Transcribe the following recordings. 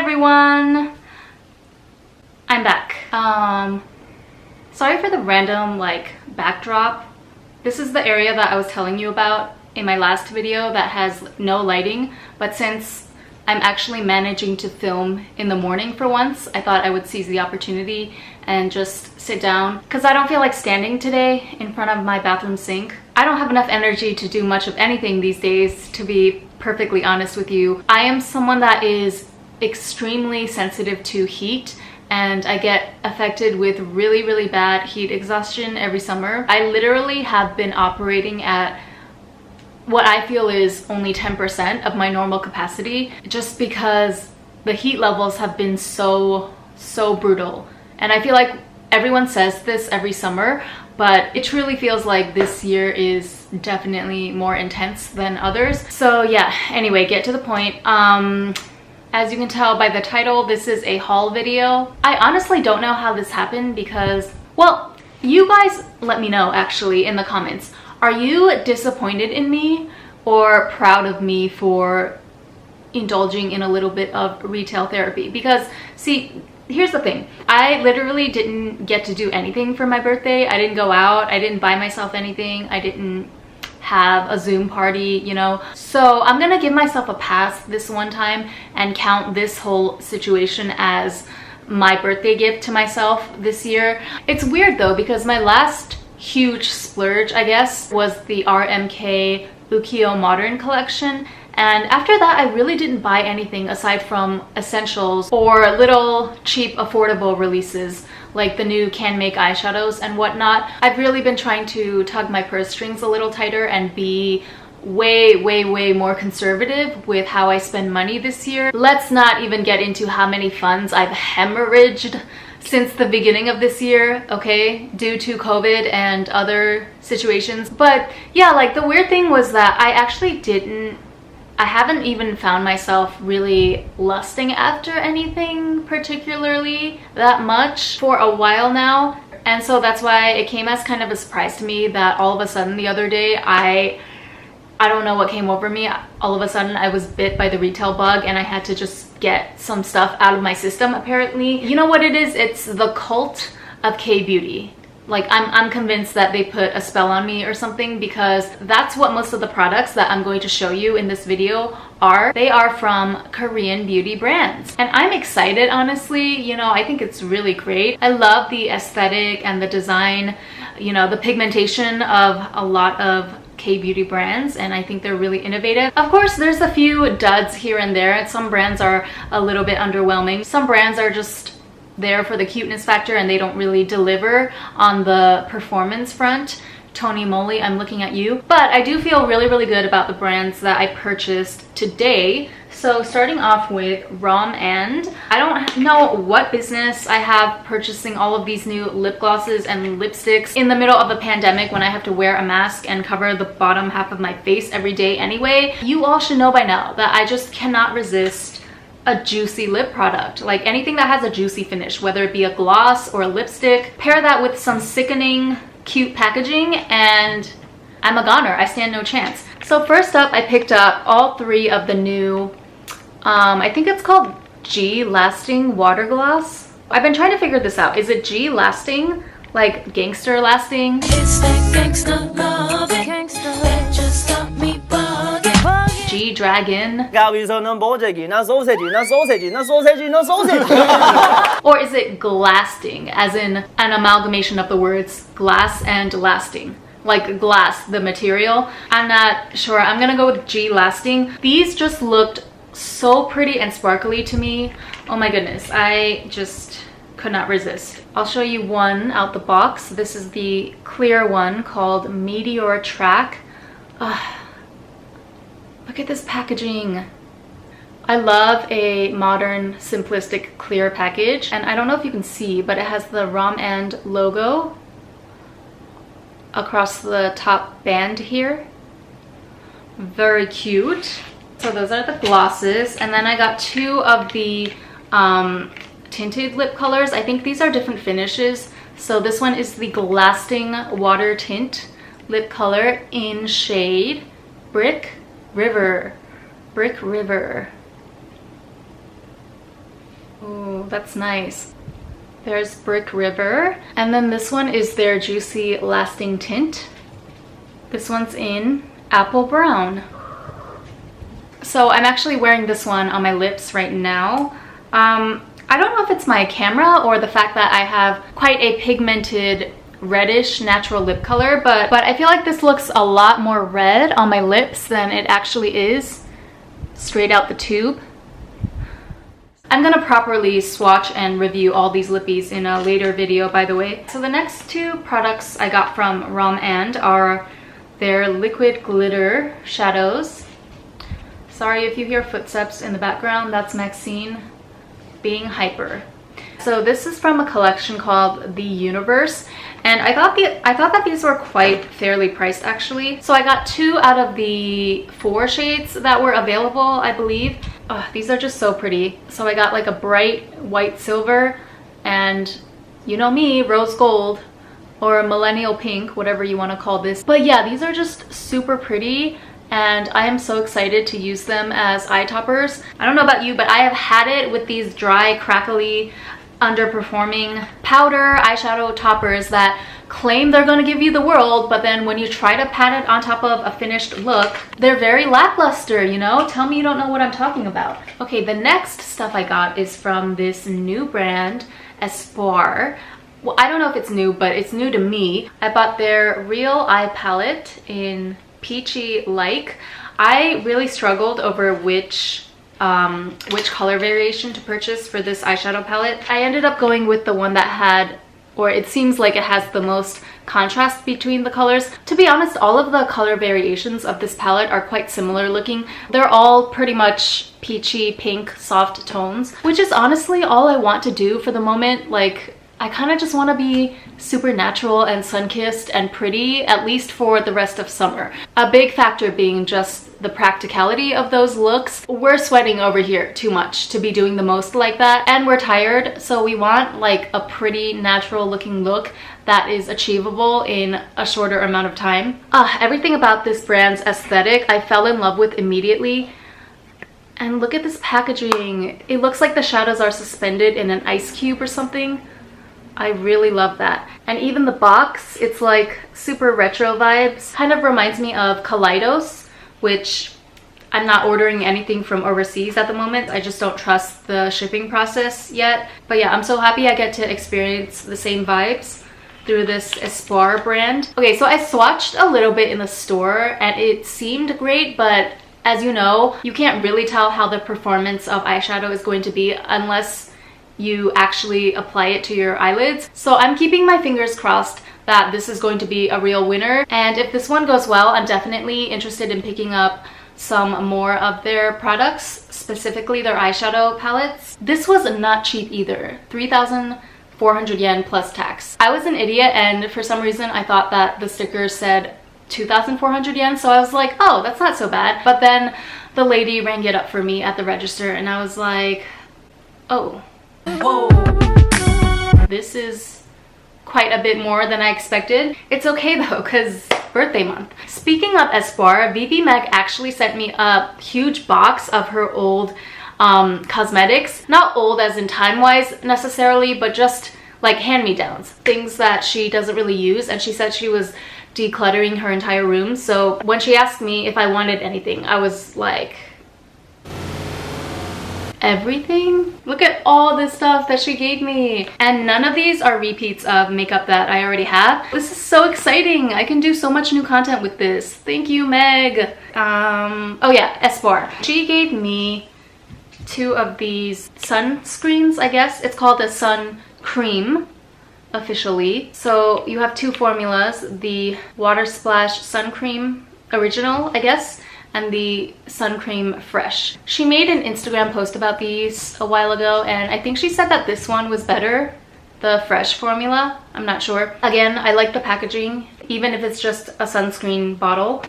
everyone, I'm back. Sorry for the random backdrop. This is the area that I was telling you about in my last video that has no lighting, but since I'm actually managing to film in the morning for once, I thought I would seize the opportunity and just sit down because I don't feel like standing today in front of my bathroom sink. I don't have enough energy to do much of anything these days, to be perfectly honest with you. I am someone that is extremely sensitive to heat, and I get affected with really bad heat exhaustion every summer. I literally have been operating at what I feel is only 10% of my normal capacity just because the heat levels have been so brutal. And I feel like everyone says this every summer, but it truly feels like this year is definitely more intense than others. So yeah, anyway, get to the point. As you can tell by the title, this is a haul video. I honestly don't know how this happened because, well, you guys let me know actually in the comments. Are you disappointed in me or proud of me for indulging in a little bit of retail therapy? Because see, here's the thing. I literally didn't get to do anything for my birthday. I didn't go out. I didn't buy myself anything. I didn't have a Zoom party, you know. So I'm gonna give myself a pass this one time and count this whole situation as my birthday gift to myself this year. It's weird though because my last huge splurge, I guess, was the RMK CLIO Modern collection. And after that, I really didn't buy anything aside from essentials or little cheap affordable releases like the new Can Make eyeshadows and whatnot. I've really been trying to tug my purse strings a little tighter and be way more conservative with how I spend money this year. Let's not even get into how many funds I've hemorrhaged since the beginning of this year, okay, due to COVID and other situations. But yeah, like the weird thing was that I haven't even found myself really lusting after anything particularly that much for a while now. And so that's why it came as kind of a surprise to me that all of a sudden the other day, I don't know what came over me. All of a sudden I was bit by the retail bug and I had to just get some stuff out of my system apparently. You know what it is? It's the cult of K-beauty. Like I'm convinced that they put a spell on me or something because that's what most of the products that I'm going to show you in this video are. They are from Korean beauty brands. And I'm excited, honestly. You know, I think it's really great. I love the aesthetic and the design, you know, the pigmentation of a lot of K-beauty brands, and I think they're really innovative. Of course, there's a few duds here and there. Some brands are a little bit underwhelming. Some brands are just there for the cuteness factor and they don't really deliver on the performance front. Tony Moly, I'm looking at you. But I do feel really good about the brands that I purchased today. So starting off with Rom&nd. I don't know what business I have purchasing all of these new lip glosses and lipsticks in the middle of the pandemic when I have to wear a mask and cover the bottom half of my face every day anyway. You all should know by now that I just cannot resist a juicy lip product. Like anything that has a juicy finish, whether it be a gloss or a lipstick. Pair that with some sickening cute packaging and I'm a goner. I stand no chance. So first up, I picked up all three of the new, I think it's called G Lasting Water Gloss. I've been trying to figure this out. Is it G Lasting? Like gangster lasting? It's that gangster love, gangster that just got me bugging. G Dragon. Or is it glasting, as in an amalgamation of the words glass and lasting? Like glass, the material? I'm not sure. I'm gonna go with G Lasting. These just looked so pretty and sparkly to me. Oh my goodness, I just could not resist. I'll show you one out the box. This is the clear one called Meteor Track. Look at this packaging. I love a modern, simplistic, clear package. And I don't know if you can see, but it has the Romnd logo across the top band here. Very cute. So those are the glosses. And then I got two of the tinted lip colors. I think these are different finishes. So this one is the Lasting Water Tint lip color in shade Brick River. Oh, that's nice. There's Brick River. And then this one is their Juicy Lasting Tint. This one's in Apple Brown. So I'm actually wearing this one on my lips right now. I don't know if it's my camera or the fact that I have quite a pigmented reddish natural lip color, but I feel like this looks a lot more red on my lips than it actually is straight out the tube. I'm gonna properly swatch and review all these lippies in a later video, by the way. So the next two products I got from Rom&nd are their liquid glitter shadows. Sorry if you hear footsteps in the background, that's Maxine being hyper. So this is from a collection called The Universe, and I thought that these were quite fairly priced actually. So I got 2 out of the 4 shades that were available, I believe. Oh, these are just so pretty. So I got like a bright white silver and, you know me, rose gold or millennial pink, whatever you want to call this. But yeah, these are just super pretty and I am so excited to use them as eye toppers. I don't know about you, but I have had it with these dry, crackly, underperforming powder eyeshadow toppers that claim they're going to give you the world, but then when you try to pat it on top of a finished look, they're very lackluster, you know? Tell me you don't know what I'm talking about. Okay, the next stuff I got is from this new brand, Espoir. Well, I don't know if it's new, but it's new to me. I bought their Real Eye Palette in Peachy Like. I really struggled over which color variation to purchase for this eyeshadow palette. I ended up going with the one that had, or it seems like it has the most contrast between the colors. To be honest, all of the color variations of this palette are quite similar looking. They're all pretty much peachy pink soft tones, which is honestly all I want to do for the moment. Like, I kind of just want to be super natural and sun-kissed and pretty, at least for the rest of summer. A big factor being just the practicality of those looks. We're sweating over here too much to be doing the most like that, and we're tired, so we want like a pretty natural looking look that is achievable in a shorter amount of time. Everything about this brand's aesthetic I fell in love with immediately. And look at this packaging. It looks like the shadows are suspended in an ice cube or something. I really love that. And even the box, it's like super retro vibes. Kind of reminds me of Kaleidos, which I'm not ordering anything from overseas at the moment. I just don't trust the shipping process yet. But yeah, I'm so happy I get to experience the same vibes through this Espoir brand. Okay, so I swatched a little bit in the store and it seemed great, but as you know, you can't really tell how the performance of eyeshadow is going to be unless you actually apply it to your eyelids. So I'm keeping my fingers crossed that this is going to be a real winner. And if this one goes well, I'm definitely interested in picking up some more of their products, specifically their eyeshadow palettes. This was not cheap either, 3,400 yen plus tax. I was an idiot and for some reason I thought that the sticker said 2,400 yen, so I was like, oh, that's not so bad. But then the lady rang it up for me at the register and I was like, oh. Whoa, this is quite a bit more than I expected. It's okay though, because birthday month. Speaking of Espoir, Vivi Meg actually sent me a huge box of her old cosmetics. Not old as in time-wise necessarily, but just like hand-me-downs. Things that she doesn't really use, and she said she was decluttering her entire room. So when she asked me if I wanted anything, I was like, everything? Look at all this stuff that she gave me. And none of these are repeats of makeup that I already have. This is so exciting. I can do so much new content with this. Thank you, Meg. Oh yeah, Espoir. She gave me 2 of these sunscreens, I guess. It's called a sun cream officially. So you have 2 formulas, the Water Splash Sun Cream Original, I guess, and the Sun Cream Fresh. She made an Instagram post about these a while ago and I think she said that this one was better, the Fresh formula. I'm not sure. Again, I like the packaging, even if it's just a sunscreen bottle.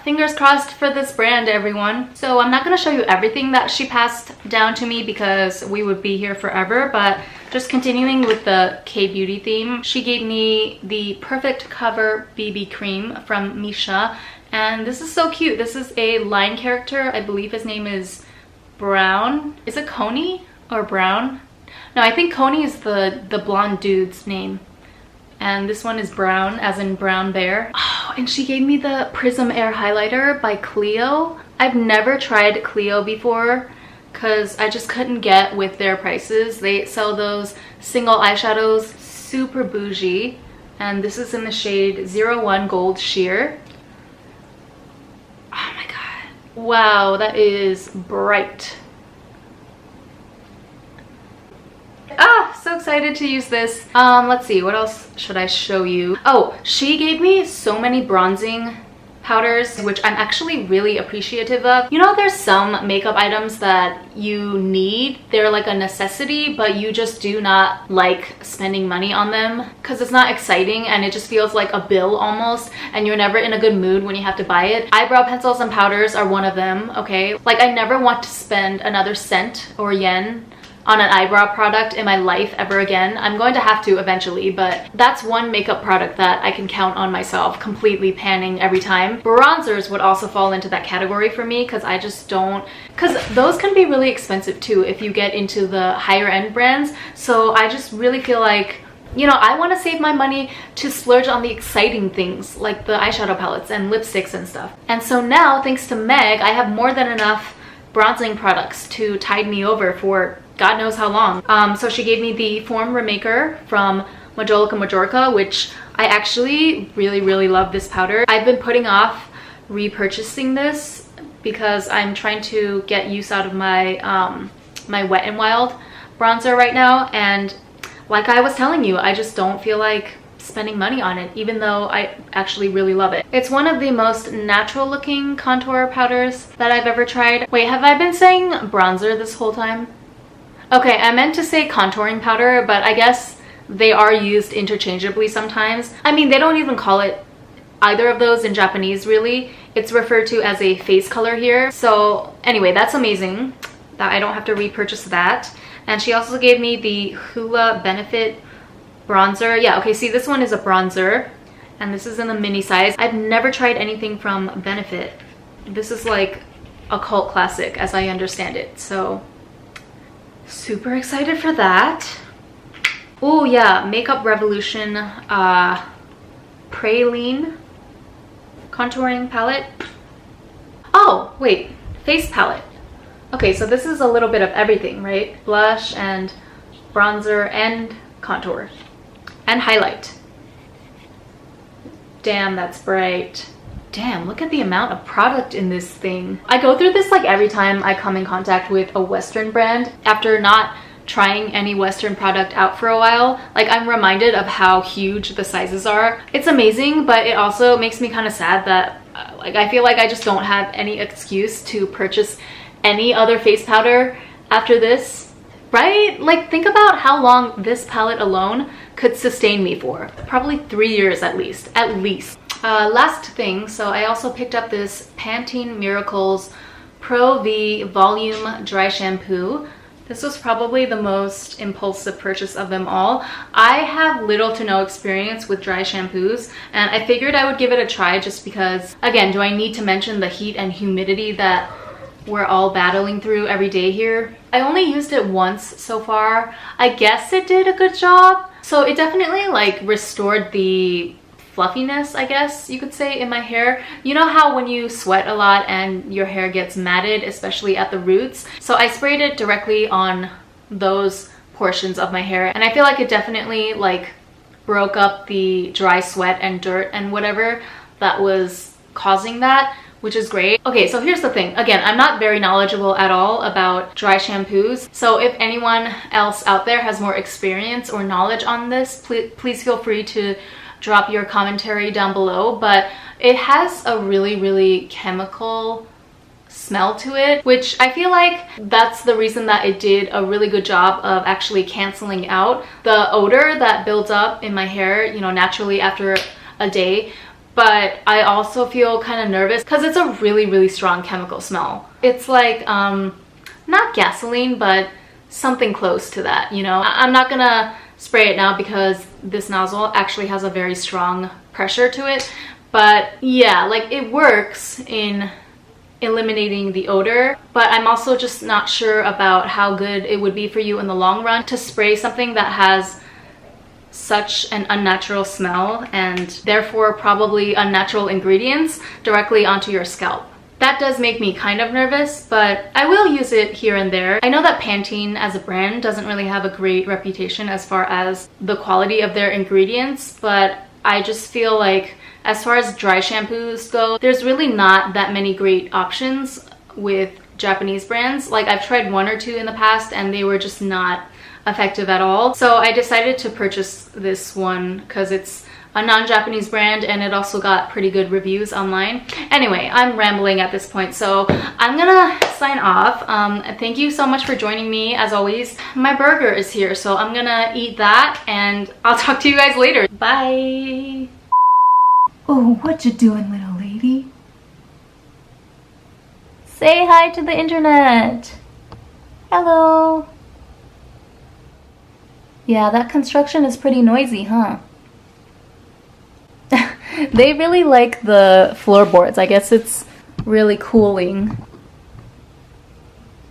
Fingers crossed for this brand, everyone. So I'm not gonna show you everything that she passed down to me because we would be here forever, but just continuing with the K-beauty theme, she gave me the Perfect Cover BB Cream from Misha. And this is so cute. This is a line character. I believe his name is Brown. Is it Coney or Brown? No, I think Coney is the blonde dude's name. And this one is brown, as in brown bear. Oh, and she gave me the Prism Air Highlighter by CLIO. I've never tried CLIO before because I just couldn't get with their prices. They sell those single eyeshadows, super bougie. And this is in the shade 01 Gold Sheer. Oh my god. Wow, that is bright. Ah, so excited to use this. Let's see, what else should I show you? Oh, she gave me so many bronzing powders, which I'm actually really appreciative of. You know, there's some makeup items that you need. They're like a necessity, but you just do not like spending money on them because it's not exciting and it just feels like a bill almost, and you're never in a good mood when you have to buy it. Eyebrow pencils and powders are one of them, okay? Like, I never want to spend another cent or yen on an eyebrow product in my life ever again. I'm going to have to eventually, but that's one makeup product that I can count on myself completely panning every time. Bronzers would also fall into that category for me because I just don't, because those can be really expensive too if you get into the higher end brands. So I just really feel like, you know, I want to save my money to splurge on the exciting things like the eyeshadow palettes and lipsticks and stuff. And so now, thanks to Meg, I have more than enough bronzing products to tide me over for God knows how long. So she gave me the Form Remaker from Majolica, which I actually really love this powder. I've been putting off repurchasing this because I'm trying to get use out of my my Wet n Wild bronzer right now, and like I was telling you, I just don't feel like spending money on it, even though I actually really love it. It's one of the most natural looking contour powders that I've ever tried. Wait, have I been saying bronzer this whole time? Okay, I meant to say contouring powder, but I guess they are used interchangeably sometimes. I mean, they don't even call it either of those in Japanese, really. It's referred to as a face color here. So anyway, that's amazing that I don't have to repurchase that. And she also gave me the Hoola Benefit bronzer. Yeah, okay, see, this one is a bronzer, and this is in the mini size. I've never tried anything from Benefit. This is like a cult classic, as I understand it. So super excited for that. Oh yeah, Makeup Revolution Praline contouring palette. Oh wait, face palette. Okay, so this is a little bit of everything, right? Blush and bronzer and contour and highlight. Damn, that's bright. Damn, look at the amount of product in this thing. I go through this like every time I come in contact with a Western brand. After not trying any Western product out for a while, like, I'm reminded of how huge the sizes are. It's amazing, but it also makes me kind of sad that like, I feel like I just don't have any excuse to purchase any other face powder after this, right? Like, think about how long this palette alone could sustain me for. Probably 3 years at least. Last thing, so I also picked up this Pantene Miracles Pro V Volume Dry Shampoo. This was probably the most impulsive purchase of them all. I have little to no experience with dry shampoos, and I figured I would give it a try just because, again, do I need to mention the heat and humidity that we're all battling through every day here? I only used it once so far. I guess it did a good job. So it definitely like restored the fluffiness, I guess you could say, in my hair. You know how when you sweat a lot and your hair gets matted, especially at the roots? So I sprayed it directly on those portions of my hair, and I feel like it definitely like broke up the dry sweat and dirt and whatever that was causing that, which is great. Okay, so here's the thing. Again, I'm not very knowledgeable at all about dry shampoos. So if anyone else out there has more experience or knowledge on this, please feel free to drop your commentary down below. But it has a really chemical smell to it, which I feel like that's the reason that it did a really good job of actually canceling out the odor that builds up in my hair, you know, naturally after a day. But I also feel kind of nervous because it's a really strong chemical smell. It's like not gasoline, but something close to that, you know. I'm not gonna spray it now because this nozzle actually has a very strong pressure to it, but yeah, like, it works in eliminating the odor, but I'm also just not sure about how good it would be for you in the long run to spray something that has such an unnatural smell and therefore probably unnatural ingredients directly onto your scalp. That does make me kind of nervous, but I will use it here and there. I know that Pantene as a brand doesn't really have a great reputation as far as the quality of their ingredients, but I just feel like as far as dry shampoos go, there's really not that many great options with Japanese brands. Like, I've tried one or two in the past and they were just not effective at all. So I decided to purchase this one because it's a non-Japanese brand and it also got pretty good reviews online. Anyway, I'm rambling at this point, so I'm gonna sign off. Thank you so much for joining me. As always, my burger is here, so I'm gonna eat that and I'll talk to you guys later. Bye. Oh, what you doing, little lady? Say hi to the internet. Hello. Yeah, that construction is pretty noisy, huh? They really like the floorboards. I guess it's really cooling.